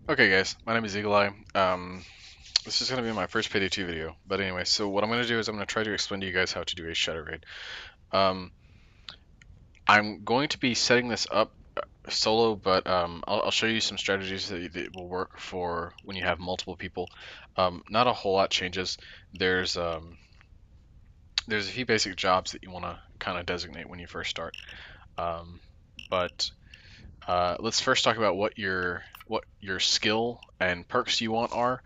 Okay guys, my name is Eagle Eye. This is going to be my first Payday 2 video. But anyway, so what I'm going to do is I'm going to try to explain to you guys how to do a shadow raid. Um, I'm going to be setting this up solo, but I'll show you some strategies that will work for when you have multiple people. Not a whole lot changes. There's um, there's a few basic jobs that you want to kind of designate when you first start. Um, but let's first talk about what your skill and perks you want are.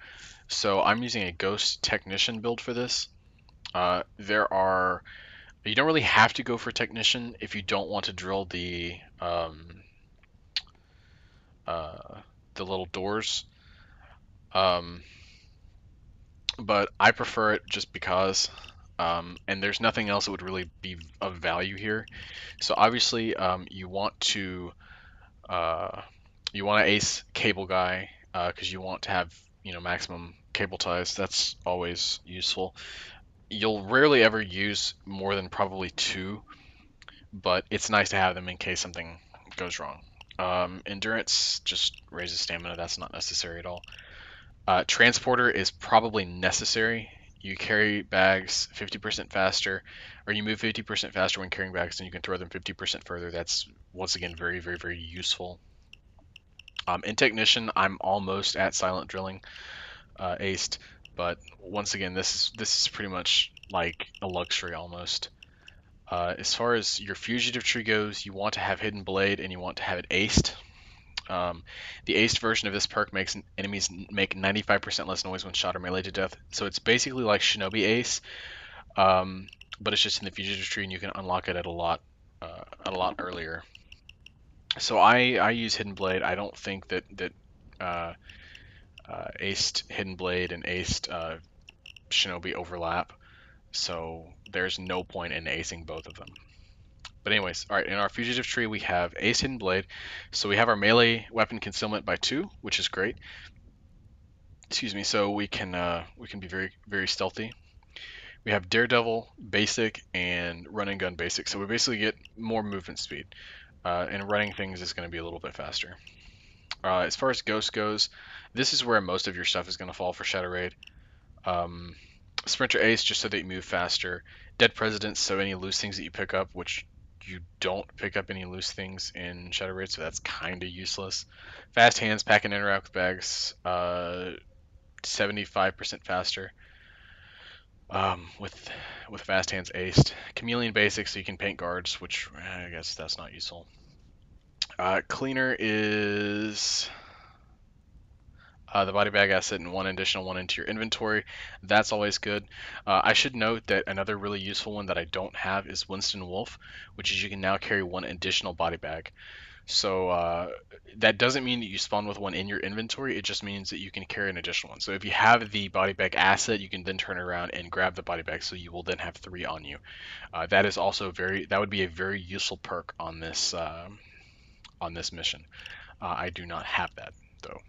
So I'm using a Ghost Technician build for this. You don't really have to go for Technician if you don't want to drill uh, the little doors. Um, but I prefer it just because, and there's nothing else that would really be of value here. So obviously, uh, you want to ace Cable Guy because you want to have maximum cable ties. That's always useful. You'll rarely ever use more than probably two, but it's nice to have them in case something goes wrong. Endurance just raises stamina. That's not necessary at all. Transporter is probably necessary. You carry bags 50% faster, or you move 50% faster when carrying bags, and you can throw them 50% further. That's once again very, very, very useful. In Technician, I'm almost at Silent Drilling aced, but once again, this is pretty much like a luxury almost. As far as your fugitive tree goes, you want to have Hidden Blade and you want to have it aced. The aced version of this perk makes enemies make 95% less noise when shot or melee to death. So it's basically like Shinobi Ace, but it's just in the fugitive tree and you can unlock it at a lot earlier. So I use Hidden Blade. I don't think that uh, aced Hidden Blade and aced Shinobi overlap. So there's no point in acing both of them. But anyways, all right, in our fugitive tree, we have Ace Hidden Blade. So we have our melee weapon concealment by 2, which is great. Excuse me, so we can be very, very stealthy. We have Daredevil Basic and Run and Gun Basic. So we basically get more movement speed. And running things is going to be a little bit faster. As far as Ghost goes, this is where most of your stuff is going to fall for Shadow Raid. Um, Sprinter Ace, just so that you move faster. Dead Presidents, so any loose things that you pick up, which you don't pick up any loose things in Shadow Raid, so that's kind of useless. Fast Hands, pack and interact with bags, 75% faster. With Fast Hands aced. Chameleon Basics, so you can paint guards, which I guess that's not useful. Cleaner is the body bag asset and one additional one into your inventory. That's always good. I should note that another really useful one that I don't have is Winston Wolf, which is you can now carry one additional body bag. So that doesn't mean that you spawn with one in your inventory. It just means that you can carry an additional one. So if you have the body bag asset, you can then turn around and grab the body bag. So you will then have 3 on you. That is also that would be a very useful perk on this mission. I do not have that though.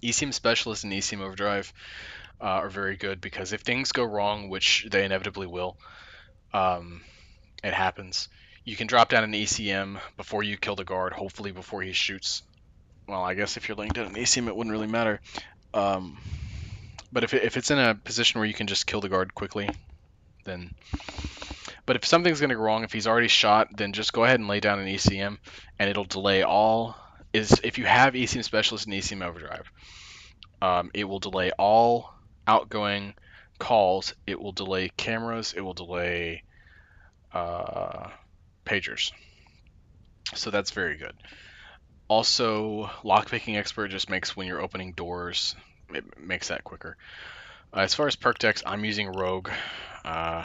eSIM Specialist and eSIM Overdrive are very good because if things go wrong, which they inevitably will, um, it happens. You can drop down an ECM before you kill the guard, hopefully before he shoots. Well, I guess if you're laying down an ECM, it wouldn't really matter. Um, but if it's in a position where you can just kill the guard quickly, then. But if something's going to go wrong, if he's already shot, then just go ahead and lay down an ECM, and it'll delay all. If you have eSIM Specialist and eSIM Overdrive, it will delay all outgoing calls. It will delay cameras. It will delay uh, pagers. So that's very good. Also, lockpicking expert just makes when you're opening doors, it makes that quicker. As far as perk decks, I'm using Rogue. Uh,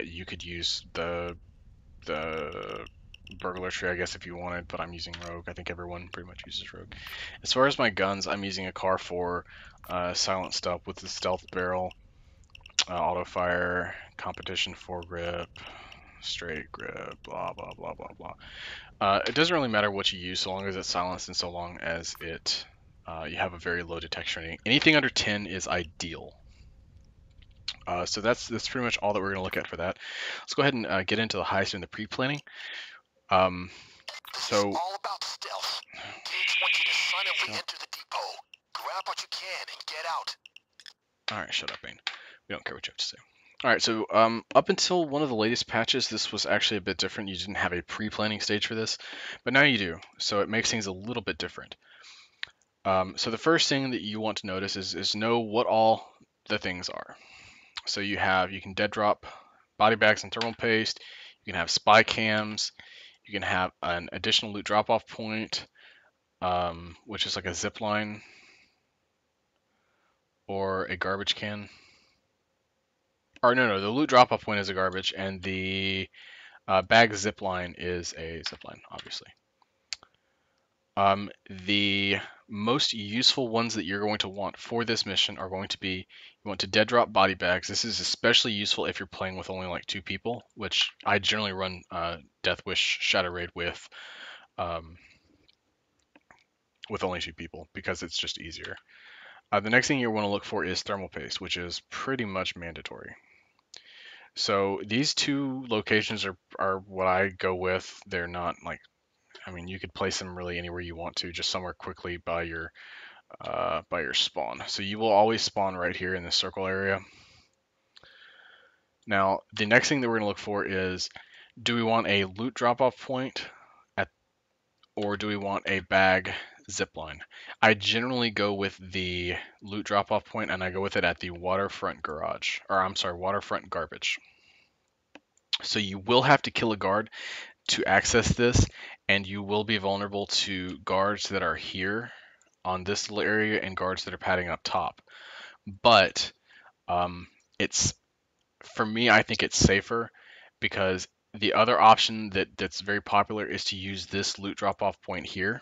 you could use the burglar tree, I guess, if you wanted, but I'm using Rogue. I think everyone pretty much uses Rogue. As far as my guns, I'm using a Car 4 Silent Stealth with the Stealth Barrel, Auto Fire, Competition Foregrip, Straight Grip, blah, blah, blah, blah, blah. It doesn't really matter what you use so long as it's silenced and so long as you have a very low detection rating. Anything under 10 is ideal. So that's pretty much all that we're going to look at for that. Let's go ahead and get into the heist and the pre-planning. Um, so Finally enter the depot. Grab what you can and get out. Alright, shut up, Bane. We don't care what you have to say. Alright, so up until one of the latest patches, this was actually a bit different. You didn't have a pre-planning stage for this, but now you do, so it makes things a little bit different. So the first thing that you want to notice is know what all the things are. So you can dead drop body bags and thermal paste, you can have spy cams, you can have an additional loot drop-off point, which is like a zip line or a garbage can. Or no, the loot drop-off point is a garbage, and the bag zip line is a zip line, obviously. The most useful ones that you're going to want for this mission are going to be, you want to dead drop body bags. This is especially useful if you're playing with only like 2 people, which I generally run Death Wish Shadow Raid with only 2 people because it's just easier. The next thing you want to look for is thermal paste, which is pretty much mandatory. So these 2 locations are what I go with. They're not like, I mean, you could place them really anywhere you want to, just somewhere quickly by your spawn. So you will always spawn right here in the circle area. Now, the next thing that we're going to look for is, do we want a loot drop-off point or do we want a bag zipline? I generally go with the loot drop-off point, and I go with it at the waterfront garage, or I'm sorry, waterfront garbage. So you will have to kill a guard to access this, and you will be vulnerable to guards that are here on this little area and guards that are padding up top. But it's, for me, I think it's safer because the other option that's very popular is to use this loot drop-off point here.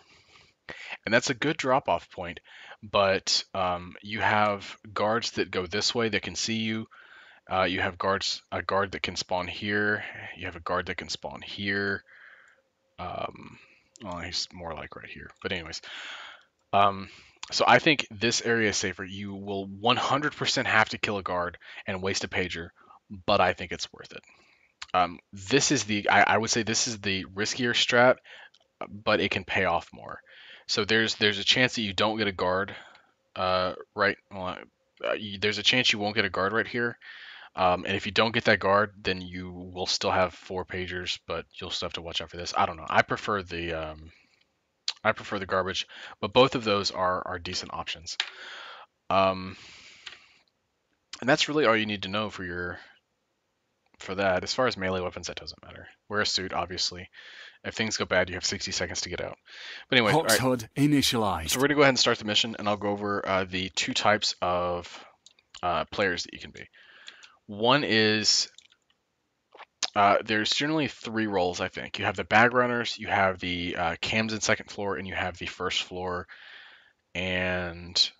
And that's a good drop-off point, but you have guards that go this way that can see you. You have a guard that can spawn here. You have a guard that can spawn here. Well, he's more like right here. But anyways, so I think this area is safer. You will 100% have to kill a guard and waste a pager, but I think it's worth it. This is I would say this is the riskier strat, but it can pay off more. So there's a chance that you don't get a guard, right? Well, there's a chance you won't get a guard right here. And if you don't get that guard, then you will still have 4 pagers, but you'll still have to watch out for this. I don't know. I prefer the garbage, but both of those are decent options. And that's really all you need to know for that. As far as melee weapons, that doesn't matter. Wear a suit, obviously. If things go bad, you have 60 seconds to get out. But anyway, Hox HUD initialized. So we're gonna go ahead and start the mission, and I'll go over the 2 types of players that you can be. One is there's generally 3 roles, I think. You have the bag runners, you have the cams in second floor, and you have the first floor and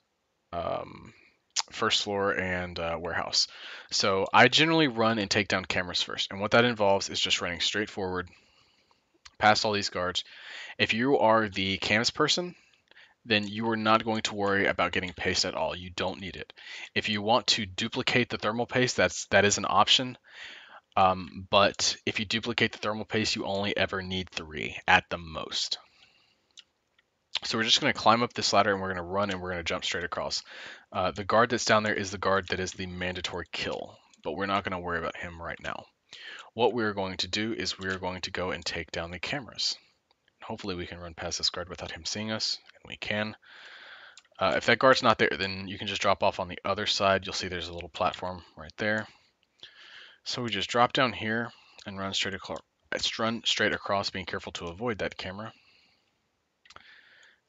warehouse. So I generally run and take down cameras first, and what that involves is just running straight forward past all these guards. If you are the cams person, then you are not going to worry about getting paste at all. You don't need it. If you want to duplicate the thermal paste, that is an option. But if you duplicate the thermal paste, you only ever need 3 at the most. So we're just going to climb up this ladder and we're going to run and we're going to jump straight across. The guard that's down there is the guard that is the mandatory kill, but we're not going to worry about him right now. What we're going to do is we're going to go and take down the cameras. Hopefully we can run past this guard without him seeing us, and we can. If that guard's not there, then you can just drop off on the other side. You'll see there's a little platform right there. So we just drop down here and run straight across, being careful to avoid that camera.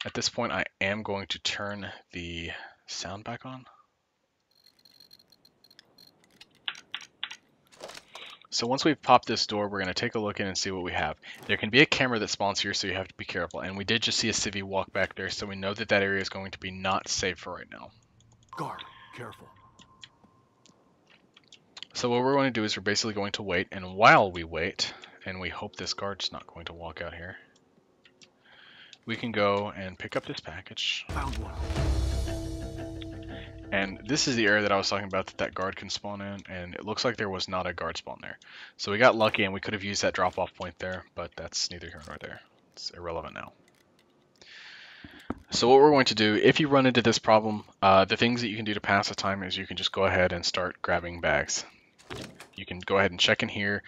At this point, I am going to turn the sound back on. So once we've popped this door, we're going to take a look in and see what we have. There can be a camera that spawns here, so you have to be careful. And we did just see a civvy walk back there, so we know that that area is going to be not safe for right now. Guard, careful. So what we're going to do is we're basically going to wait, and while we wait, and we hope this guard's not going to walk out here, we can go and pick up this package. Found one. And this is the area that I was talking about that guard can spawn in, and it looks like there was not a guard spawn there. So we got lucky and we could have used that drop-off point there, but that's neither here nor there. It's irrelevant now. So what we're going to do, if you run into this problem, the things that you can do to pass the time is you can just go ahead and start grabbing bags. You can go ahead and check in here.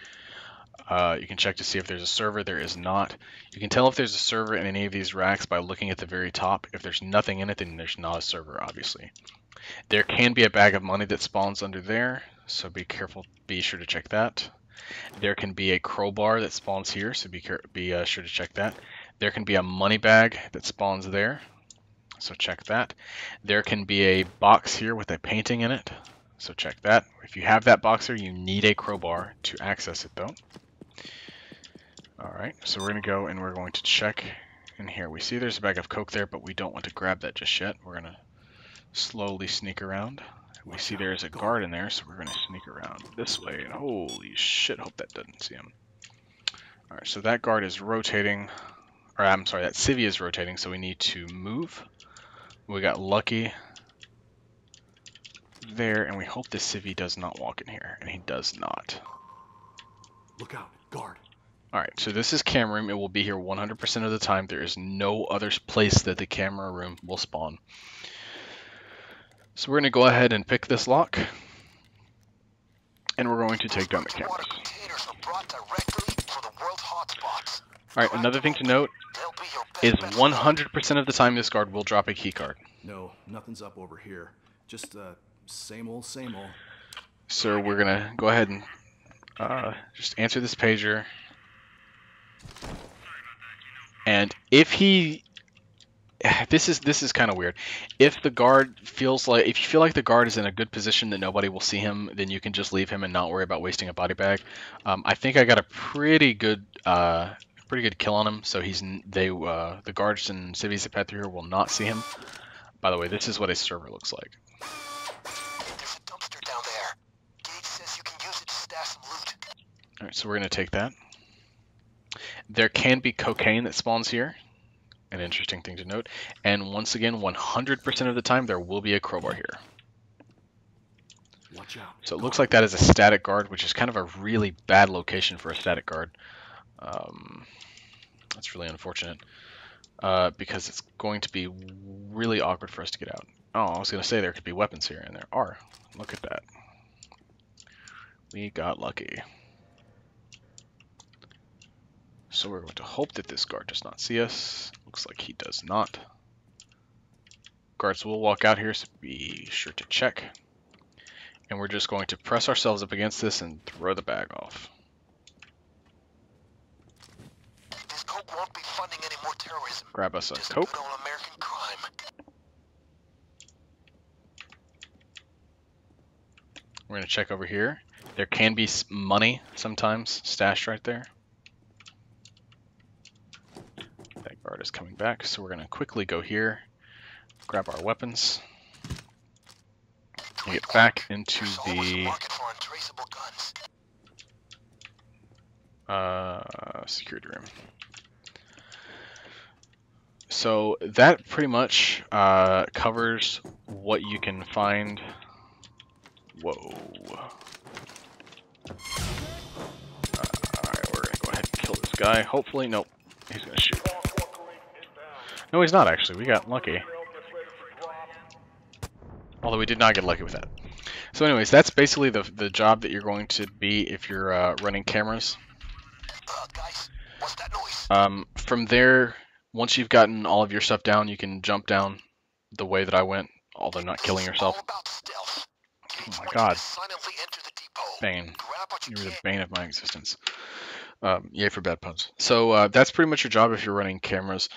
You can check to see if there's a server. There is not. You can tell if there's a server in any of these racks by looking at the very top. If there's nothing in it, then there's not a server, obviously. There can be a bag of money that spawns under there, so be careful. Be sure to check that. There can be a crowbar that spawns here, so be sure to check that. There can be a money bag that spawns there, so check that. There can be a box here with a painting in it, so check that. If you have that box here, you need a crowbar to access it, though. Alright, so we're going to go and we're going to check in here. We see there's a bag of Coke there, but we don't want to grab that just yet. We're going to slowly sneak around. We see there's a guard in there, so we're going to sneak around this way. And holy shit, hope that doesn't see him. Alright, so that guard is rotating. Or I'm sorry, that civvy is rotating, so we need to move. We got lucky there, and we hope the civvy does not walk in here, and he does not. Look out, guard. Alright, so this is camera room. It will be here 100% of the time. There is no other place that the camera room will spawn. So we're going to go ahead and pick this lock. And we're going to take down the cameras. Alright, another thing to note is 100% of the time this guard will drop a key card. No, nothing's up over here. Just same old, same old. So we're going to go ahead and just answer this pager. And if he, this is kind of weird. If the guard feels like, if you feel like the guard is in a good position that nobody will see him, then you can just leave him and not worry about wasting a body bag. I think I got a pretty good kill on him. So the guards and civvies that pass through here will not see him. By the way, this is what a server looks like. There's a dumpster down there. Gage says you can use it to stash some loot. All right, so we're gonna take that. There can be cocaine that spawns here. An interesting thing to note. And once again, 100% of the time, there will be a crowbar here. Watch out. So it looks like that is a static guard, which is kind of a really bad location for a static guard. That's really unfortunate. Because it's going to be really awkward for us to get out. Oh, I was going to say there could be weapons here, and there are. Look at that. We got lucky. So we're going to hope that this guard does not see us. Looks like he does not. Guards will walk out here, so be sure to check. And we're just going to press ourselves up against this and throw the bag off. This Coke won't be funding any more terrorism. Grab us a Just Coke. good old American crime. We're going to check over here. There can be money sometimes stashed right there. That guard is coming back, so we're going to quickly go here, grab our weapons, and get back into the security room. So that pretty much covers what you can find. Whoa. Alright, we're gonna go ahead and kill this guy. Hopefully, nope, he's gonna shoot. No, he's not actually. We got lucky. Although we did not get lucky with that. So anyways, that's basically the job that you're going to be if you're running cameras. Guys, what's that noise? From there, once you've gotten all of your stuff down, you can jump down the way that I went, although not killing yourself. Oh my god. Bane. You were the bane of my existence. Yay for bad puns. So that's pretty much your job if you're running cameras.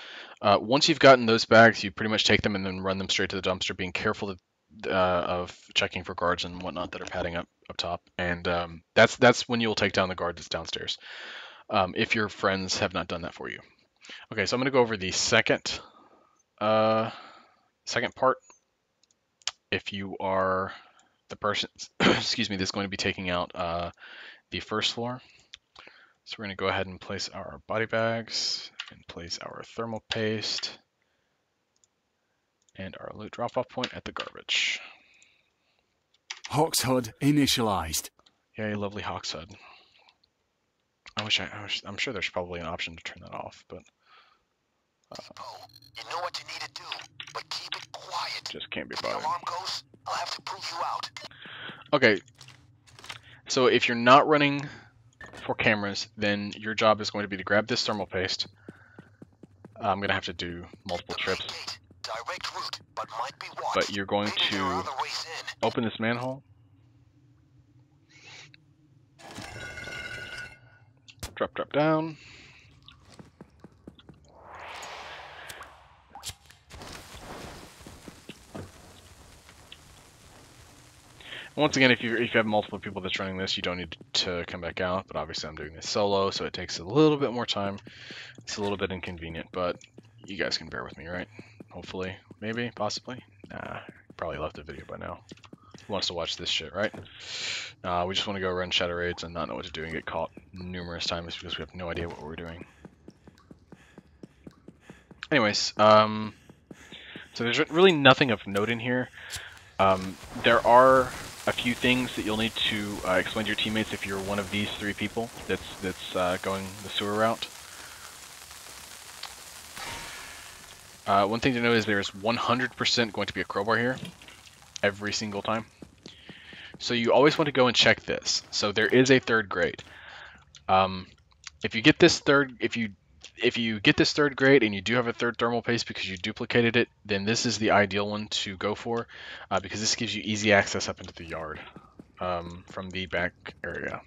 Once you've gotten those bags, you pretty much take them and then run them straight to the dumpster, being careful of checking for guards and whatnot that are padding up top. And that's when you'll take down the guard that's downstairs, if your friends have not done that for you. Okay, so I'm going to go over the second part. If you are the person, excuse me, that's going to be taking out the first floor. So we're going to go ahead and place our body bags and place our thermal paste and our loot drop-off point at the garbage. Hawk's HUD initialized. Yay, lovely Hawk's HUD. I'm sure there's probably an option to turn that off, but You know what you need to do. Just can't be If the bothered. alarm goes, I'll have to prove you out. Okay, so if you're not running for cameras, then your job is going to be to grab this thermal paste. I'm going to have to do multiple The main trips, gate, direct route, but might be watched. but you're going Maybe there are to other ways in. open this manhole, drop down. Once again, if you have multiple people that's running this, you don't need to come back out, but obviously I'm doing this solo, so it takes a little bit more time. It's a little bit inconvenient, but you guys can bear with me, right? Hopefully, maybe, possibly. Nah, probably left the video by now. Who wants to watch this shit, right? We just want to go run shadow raids and not know what to do and get caught numerous times because we have no idea what we're doing. Anyways, so there's really nothing of note in here. There are a few things that you'll need to explain to your teammates if you're one of these three people that's going the sewer route. One thing to note is there's 100% going to be a crowbar here every single time. So you always want to go and check this. So there is a third grade. If you get this third grade and you do have a third thermal paste because you duplicated it, then this is the ideal one to go for because this gives you easy access up into the yard from the back area.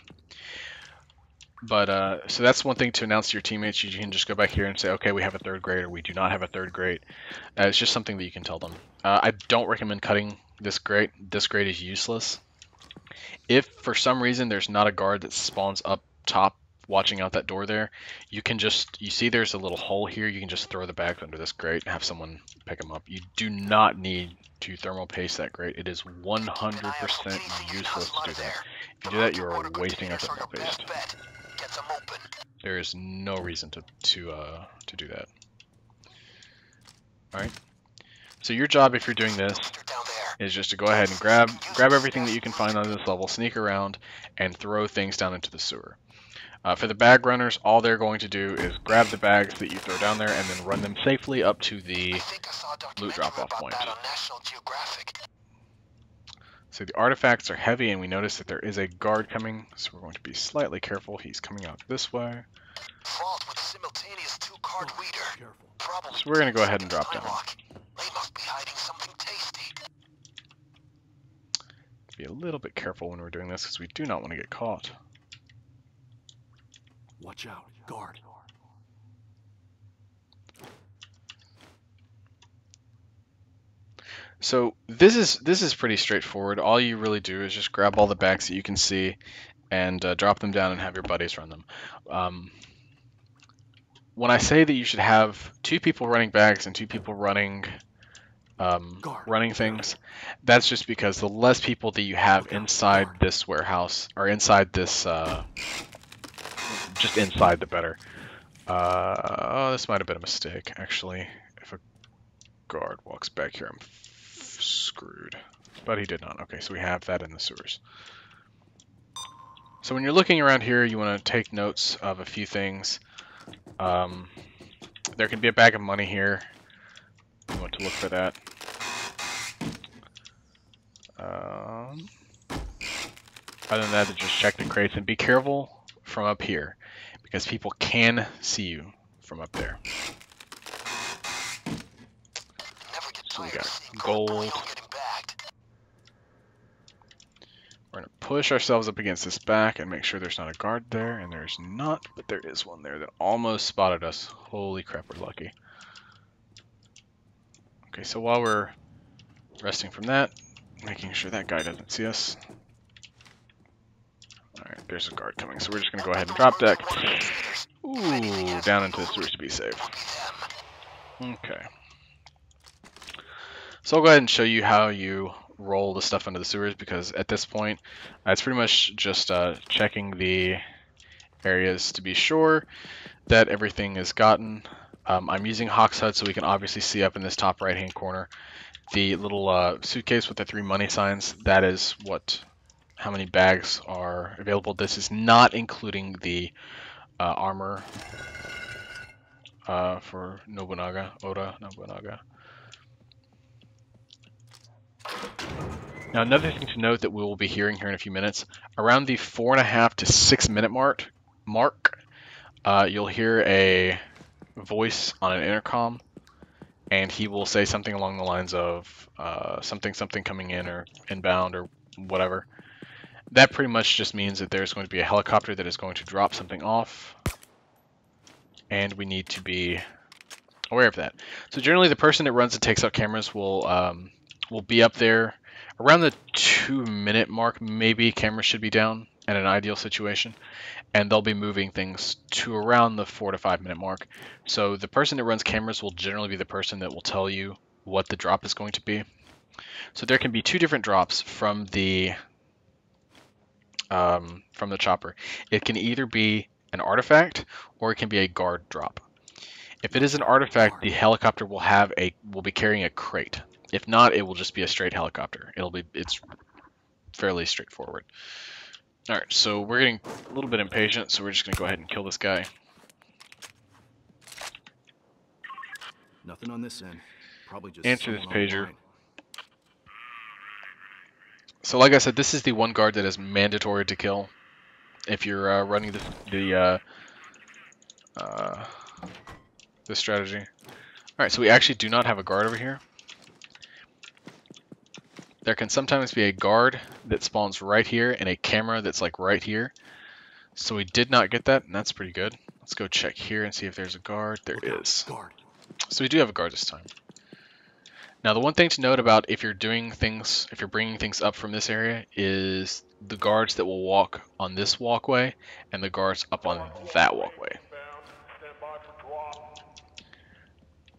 But so that's one thing to announce to your teammates. You can just go back here and say, okay, we have a third grade or we do not have a third grade. It's just something that you can tell them. I don't recommend cutting this grate. This grate is useless. If for some reason there's not a guard that spawns up top watching out that door there, you can just, you see there's a little hole here, you can just throw the bags under this grate and have someone pick them up. You do not need to thermal paste that grate. It is 100% useless to do that. If you do that, you are wasting a thermal paste. There is no reason to do that. Alright. So your job, if you're doing this, is just to go ahead and grab everything that you can find on this level, sneak around, and throw things down into the sewer. For the bag runners, all they're going to do is grab the bags that you throw down there and then run them safely up to the loot drop-off point. So the artifacts are heavy, and we notice that there is a guard coming, so we're going to be slightly careful. He's coming out this way. So we're going to go ahead and drop down. They must be hiding something tasty. Be a little bit careful when we're doing this because we do not want to get caught. Watch out, guard. So this is pretty straightforward. All you really do is just grab all the bags that you can see and drop them down and have your buddies run them. When I say that you should have 2 people running bags and 2 people running things, that's just because the less people that you have inside this warehouse, or inside this, just inside, the better. Oh, this might have been a mistake, actually. If a guard walks back here, I'm screwed. But he did not. Okay, so we have that in the sewers. So when you're looking around here, you want to take notes of a few things. There can be a bag of money here. You want to look for that. Other than that, just check the crates and be careful from up here because people can see you from up there. So we got gold. We're going to push ourselves up against this back and make sure there's not a guard there, and there's not, but there is one there that almost spotted us. Holy crap, we're lucky. Okay, so while we're resting from that, making sure that guy doesn't see us. Alright, there's a guard coming, so we're just going to go ahead and drop deck. Ooh, down into the sewers to be safe. Okay. So I'll go ahead and show you how you roll the stuff into the sewers, because at this point, it's pretty much just checking the areas to be sure that everything is gotten. I'm using Hawk's HUD so we can obviously see up in this top right hand corner the little suitcase with the 3 money signs. That is how many bags are available. This is not including the armor for Oda Nobunaga. Now, another thing to note that we will be hearing here in a few minutes, around the 4.5 to 6 minute mark, you'll hear a voice on an intercom, and he will say something along the lines of something coming in or inbound or whatever. That pretty much just means that there's going to be a helicopter that is going to drop something off, and we need to be aware of that. So generally, the person that runs and takes out cameras will be up there around the 2 minute mark. Maybe cameras should be down in an ideal situation, and they'll be moving things to around the 4 to 5 minute mark. So the person that runs cameras will generally be the person that will tell you what the drop is going to be. So there can be two different drops from the chopper. It can either be an artifact or it can be a guard drop. If it is an artifact, the helicopter will be carrying a crate. If not, it will just be a straight helicopter. It's fairly straightforward. All right, so we're getting a little bit impatient, so we're just gonna go ahead and kill this guy. Nothing on this end. Probably just Answer this someone pager. online. So like I said, this is the one guard that is mandatory to kill if you're running this strategy. All right, so we actually do not have a guard over here. There can sometimes be a guard that spawns right here and a camera that's like right here. So we did not get that, and that's pretty good. Let's go check here and see if there's a guard. There is. Guard. So we do have a guard this time. Now the one thing to note about if you're bringing things up from this area is the guards that will walk on this walkway and the guards up on that walkway.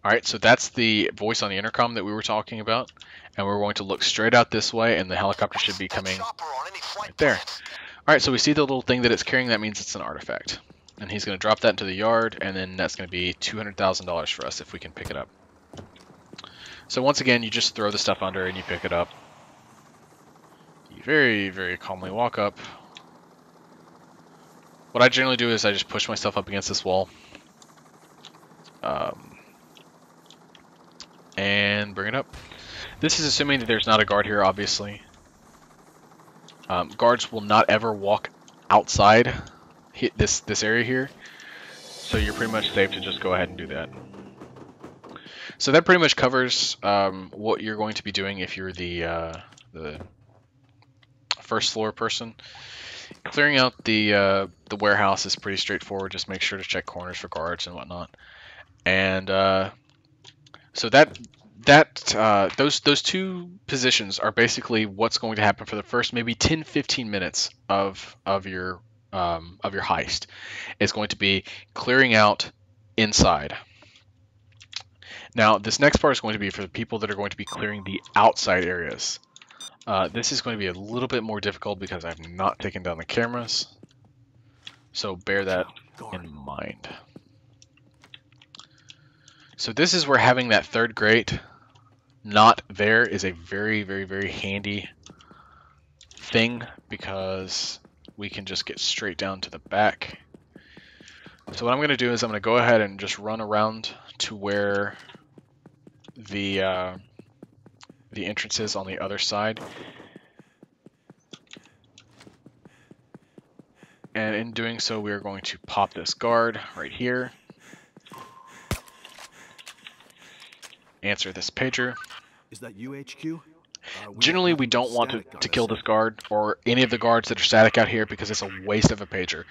Alright, so that's the voice on the intercom that we were talking about, and we're going to look straight out this way and the helicopter should be coming right there. Alright, so we see the little thing that it's carrying, that means it's an artifact. And he's going to drop that into the yard, and then that's going to be $200,000 for us if we can pick it up. So once again, you just throw the stuff under and you pick it up. You very, very calmly walk up. What I generally do is I just push myself up against this wall. And bring it up. This is assuming that there's not a guard here, obviously. Guards will not ever walk outside this area here, so you're pretty much safe to just go ahead and do that. So that pretty much covers what you're going to be doing if you're the first floor person. Clearing out the warehouse is pretty straightforward. Just make sure to check corners for guards and whatnot. And so those two positions are basically what's going to happen for the first maybe 10-15 minutes of your heist. Is going to be clearing out inside. Now this next part is going to be for the people that are going to be clearing the outside areas. This is going to be a little bit more difficult because I've not taken down the cameras, so bear that in mind. So this is where having that third grate not there is a very, very, very handy thing, because we can just get straight down to the back. So what I'm going to do is I'm going to go ahead and just run around to where the entrance is on the other side. And in doing so, we are going to pop this guard right here. Answer this pager. Is that UHQ? Generally, we don't want to kill this guard or any of the guards that are static out here because it's a waste of a pager.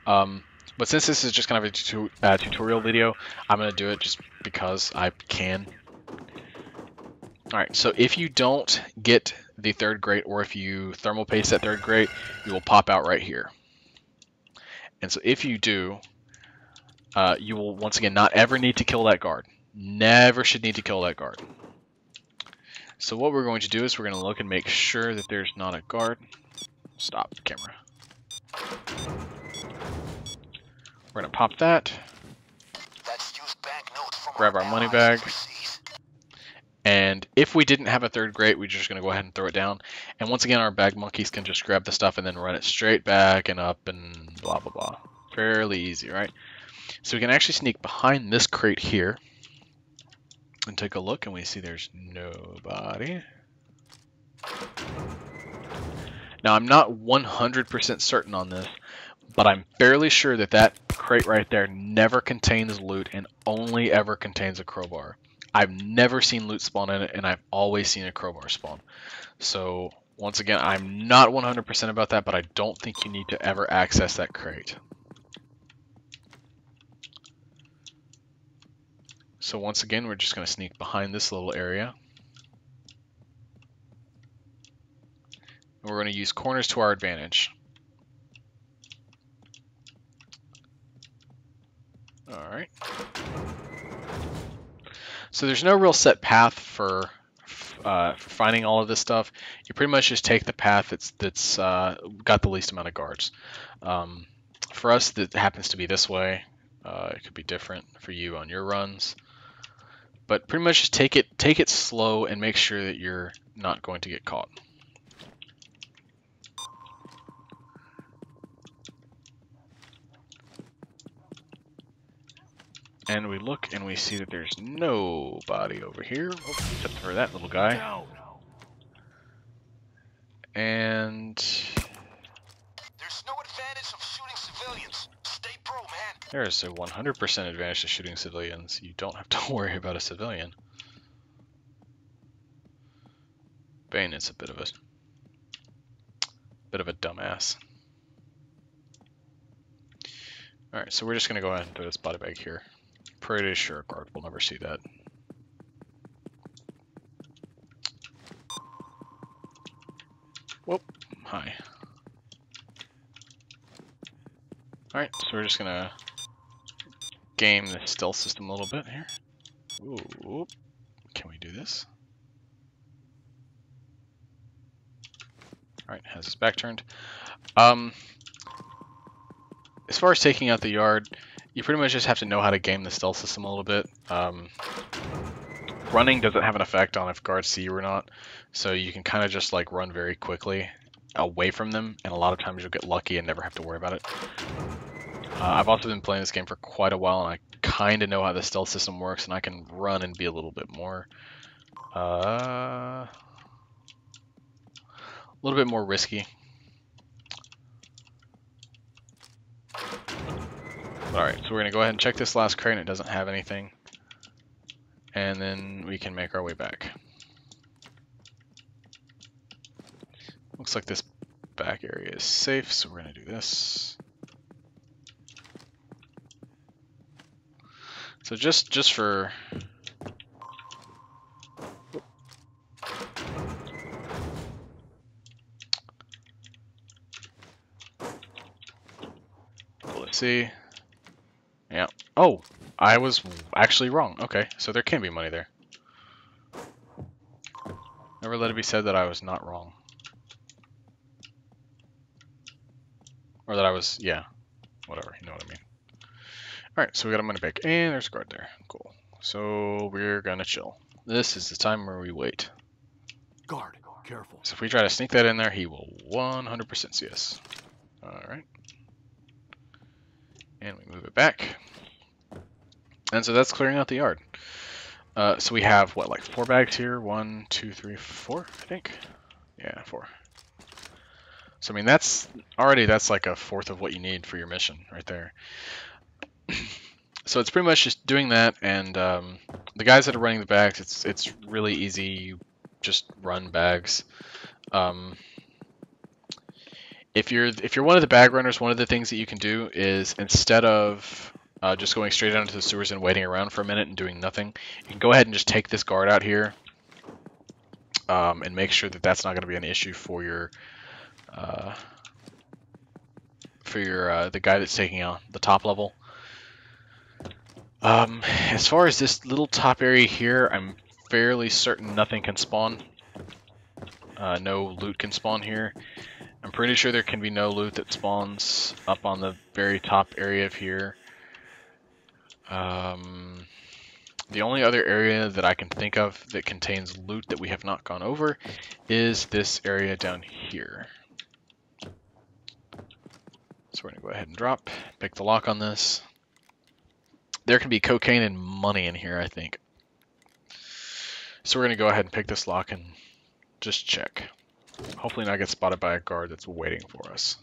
But since this is just kind of a tutorial video, I'm going to do it just because I can. Alright, so if you don't get the third grate, or if you thermal paste that third grate, you will pop out right here. And so if you do, you will once again not ever need to kill that guard. Never should need to kill that guard. So what we're going to do is we're going to look and make sure that there's not a guard. Stop camera. We're going to pop that. Grab our money bag. And if we didn't have a third grate, we're just going to go ahead and throw it down. And once again, our bag monkeys can just grab the stuff and then run it straight back and up and blah, blah, blah. Fairly easy, right? So we can actually sneak behind this crate here and take a look, and we see there's nobody. Now, I'm not 100% certain on this, but I'm fairly sure that that crate right there never contains loot and only ever contains a crowbar. I've never seen loot spawn in it, and I've always seen a crowbar spawn. So, once again, I'm not 100% about that, but I don't think you need to ever access that crate. So once again, we're just going to sneak behind this little area. And we're going to use corners to our advantage. Alright. So there's no real set path for finding all of this stuff. You pretty much just take the path that's got the least amount of guards. For us, that happens to be this way. It could be different for you on your runs. But pretty much just take it slow and make sure that you're not going to get caught. And we look and we see that there's nobody over here, except for that little guy. And There's no advantage of shooting civilians. Stay pro, man. there's a 100% advantage to shooting civilians. You don't have to worry about a civilian. Bane is a bit of a dumbass. Alright, so we're just gonna go ahead and throw this body bag here. Pretty sure a guard will never see that. Whoop. Hi. Alright, so we're just gonna game the stealth system a little bit here. Ooh. Can we do this? Alright, has his back turned. As far as taking out the yard, you pretty much just have to know how to game the stealth system a little bit. Running doesn't have an effect on if guards see you or not, so you can kind of just like run very quickly away from them, and a lot of times you'll get lucky and never have to worry about it. I've also been playing this game for quite a while, and I kind of know how the stealth system works, and I can run and be a little bit more risky. Alright, so we're going to go ahead and check this last crate, and it doesn't have anything. And then we can make our way back. Looks like this back area is safe, so we're going to do this. So just for... Let's see. Yeah. Oh, I was actually wrong. Okay, so there can be money there. Never let it be said that I was not wrong. Or that I was, yeah, whatever, you know what I mean. Alright, so we got a money bag, and there's a guard there. Cool. So we're gonna chill. This is the time where we wait. Guard, careful. So if we try to sneak that in there, he will 100% see us. Alright. And we move it back. And so that's clearing out the yard. So we have, what, like 4 bags here? 1, 2, 3, 4, I think? Yeah, 4. So, I mean, that's like a fourth of what you need for your mission right there. So it's pretty much just doing that, and the guys that are running the bags, it's really easy. You just run bags. If you're one of the bag runners, one of the things that you can do is, instead of just going straight down into the sewers and waiting around for a minute and doing nothing, you can go ahead and just take this guard out here, and make sure that that's not going to be an issue for your the guy that's taking out the top level. As far as this little top area here, I'm fairly certain nothing can spawn. No loot can spawn here. I'm pretty sure there can be no loot that spawns up on the very top area of here. The only other area that I can think of that contains loot that we have not gone over is this area down here. So we're going to go ahead and drop, pick the lock on this. There can be cocaine and money in here, I think. So we're going to go ahead and pick this lock and just check. Hopefully not get spotted by a guard that's waiting for us.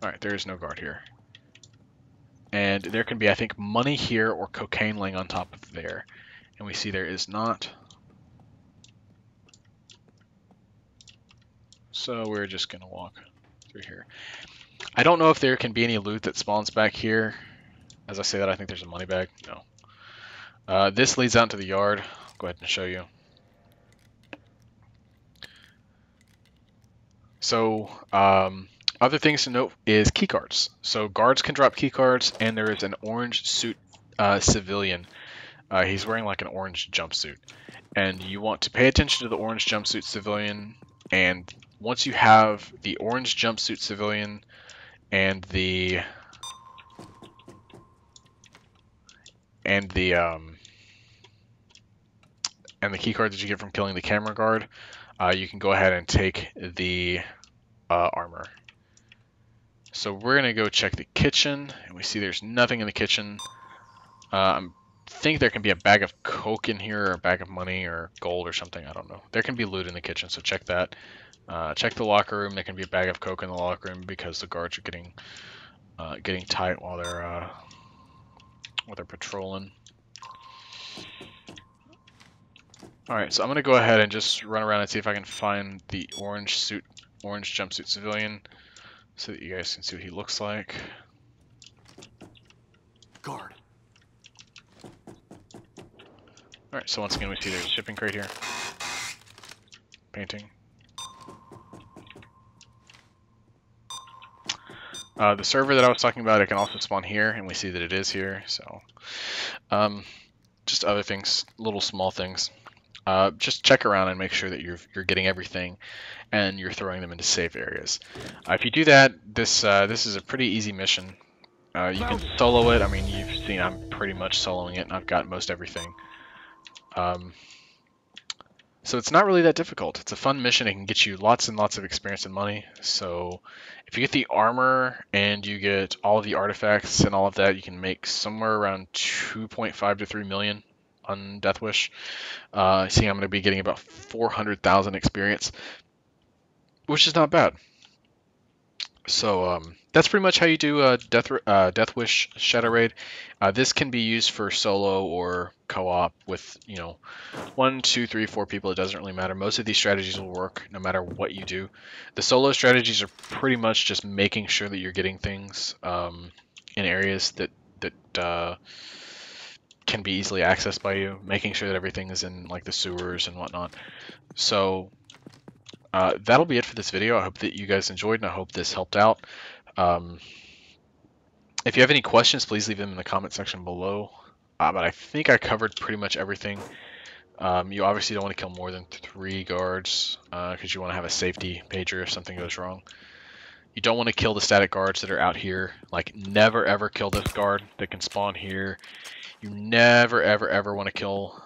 Alright, there is no guard here. And there can be, I think, money here or cocaine laying on top of there. And we see there is not. So we're just going to walk through here. I don't know if there can be any loot that spawns back here. As I say that, I think there's a money bag. No. This leads out to the yard. I'll go ahead and show you. So, other things to note is keycards. So guards can drop keycards, and there is an orange suit civilian. He's wearing like an orange jumpsuit. And you want to pay attention to the orange jumpsuit civilian, and once you have the orange jumpsuit civilian and the key card that you get from killing the camera guard, you can go ahead and take the armor. So we're gonna go check the kitchen, and we see there's nothing in the kitchen. I think there can be a bag of coke in here, or a bag of money, or gold, or something. I don't know. There can be loot in the kitchen, so check that. Check the locker room. There can be a bag of coke in the locker room because the guards are getting tight while they're patrolling. Alright, so I'm gonna go ahead and just run around and see if I can find the orange jumpsuit civilian, so that you guys can see what he looks like. Guard. Alright, so once again we see there's a shipping crate here. Painting. The server that I was talking about, it can also spawn here, and we see that it is here, so just other things, little small things. Just check around and make sure that you're getting everything, and you're throwing them into safe areas. If you do that, this is a pretty easy mission. You can solo it. I mean, you've seen I'm pretty much soloing it, and I've got most everything. So it's not really that difficult. It's a fun mission. It can get you lots and lots of experience and money. So if you get the armor and you get all of the artifacts and all of that, you can make somewhere around 2.5 to 3 million on Death Wish. See, I'm going to be getting about 400,000 experience, which is not bad. So that's pretty much how you do Death Wish Shadow Raid. This can be used for solo or co-op with 1, 2, 3, 4 people. It doesn't really matter. Most of these strategies will work no matter what you do. The solo strategies are pretty much just making sure that you're getting things in areas that can be easily accessed by you, making sure that everything is in like the sewers and whatnot. So that'll be it for this video. I hope that you guys enjoyed, and I hope this helped out. If you have any questions, please leave them in the comment section below. But I think I covered pretty much everything. You obviously don't want to kill more than 3 guards because you want to have a safety pager if something goes wrong. You don't want to kill the static guards that are out here. Like, never ever kill this guard that can spawn here. You never ever want to kill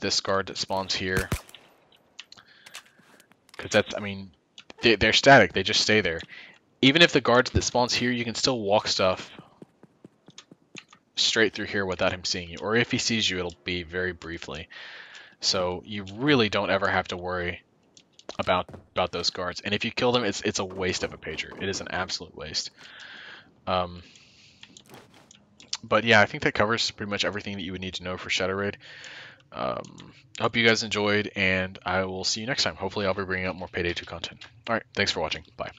this guard that spawns here. Because that's, I mean, they're static. They just stay there. Even if the guards that spawns here, you can still walk stuff straight through here without him seeing you. Or if he sees you, it'll be very briefly. So you really don't ever have to worry about those guards. And if you kill them, it's a waste of a pager. It is an absolute waste. But yeah, I think that covers pretty much everything that you would need to know for Shadow Raid. I hope you guys enjoyed, and I will see you next time. Hopefully I'll be bringing up more Payday 2 content. Alright, thanks for watching. Bye.